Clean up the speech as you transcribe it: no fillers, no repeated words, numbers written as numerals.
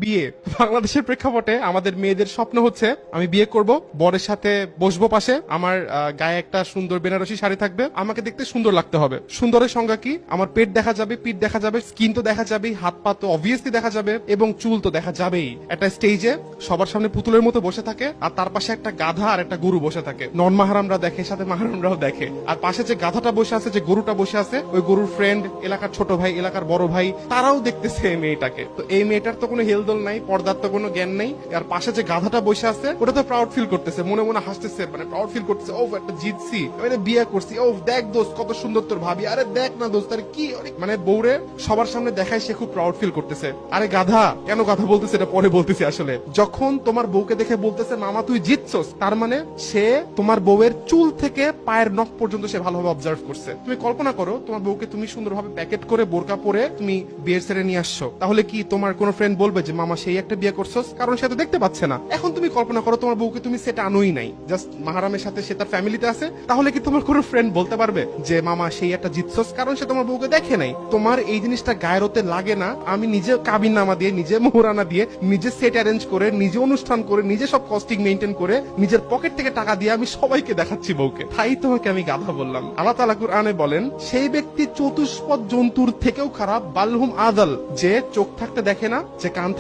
বিয়ে। বাংলাদেশের প্রেক্ষাপটে আমাদের মেয়েদের স্বপ্ন হচ্ছে আমি বিয়ে করব, বরের সাথে বসবো পাশে, আমার গায়ে একটা সুন্দর বেনারসি শাড়ি থাকবে, আমাকে দেখতে সুন্দর লাগতে হবে। সুন্দরের সংজ্ঞা কি? আমার পেট দেখা যাবে, পিঠ দেখা যাবে, স্কিন তো দেখা যাবেই, হাত পা তো অবভিয়াসলি দেখা যাবে, এবং চুল তো দেখা যাবেই। একটা স্টেজে সবার সামনে পুতুলের মতো বসে থাকে, আর তার পাশে একটা গাধা আর একটা গরু বসে থাকে। নন মাহারামরা দেখে, সাথে মাহারামরাও দেখে। আর পাশে যে গাধাটা বসে আছে, যে গরুটা বসে আছে, ওই গরুর ফ্রেন্ড, এলাকার ছোট ভাই, এলাকার বড় ভাই, তারাও দেখতেছে এই মেয়েটাকে। তো এই মেয়েটার তো কোনো হেলদোল নাই, পর্দার তো কোনো জ্ঞান নাই। আর পাশে যে গাধাটা বসে আছে, ওটা তো প্রাউড ফিল করতেছে, মনে মনে হাসতেছে, মানে প্রাউড ফিল করতেছে, ও একটা জিতছি, মানে বিয়ে করছি, ও দেখ দোস্ত কত সুন্দর তোর ভাবি, আরে দেখ না দোস্ত, আরে কি, মানে বউরে সবার সামনে দেখায় সে খুব প্রাউড ফিল করতেছে। আরে গাধা, কেন গাধা বলতেছে এটা পরে বলতেছি। আসলে যখন তোমার বউকে দেখে বলতেছে মামা তুই জিতছস, তার মানে সে তোমার বউয়ের চুল থেকে পায়ের নখ পর্যন্ত সে ভালোভাবে অবজার্ভ করছে। তুমি কল্পনা করো, তোমার বউকে তুমি সুন্দরভাবে প্যাকেট করে বোরকা পরে তুমি বিয়ের সেরে নিয়ে আসছো, তাহলে কি তোমার কোনো ফ্রেন্ড বলবে যে মামা সেই একটা বিয়ে করছস? কারণ সে তো দেখতে পাচ্ছে না। এখন তুমি কল্পনা করো তোমার বউকে তুমি সেটা আনোই নাই, জাস্ট মাহারামের সাথে সে তার ফ্যামিলিতে আছে, তাহলে কি তোমার কোনো ফ্রেন্ড বলতে পারবে যে মামা সেই একটা জিতছস? কারণ সে তোমার বউকে দেখে নাই। তোমার এই জিনিসটা গায়ের হতে লাগে না। আমি নিজে কাবিন নামা দিয়ে, নিজে মোহরানা দিয়ে, নিজে সেট অ্যারেঞ্জ করে, নিজে অনুষ্ঠান করে, নিজে সব কস্টিং মেনটেন করে, নিজের পকেট থেকে টাকা দিয়ে আমি সবাইকে দেখাচ্ছি বউকে। তাই তোমাকে আমি গাধা বললাম। আল্লাহ তাআলা কুরআনে বলেন, সেই ব্যক্তি চতুষ্পদ জন্তুর থেকেও খারাপ, বালহুম আদাল, যে চোখ থাকতে দেখে না, যে কান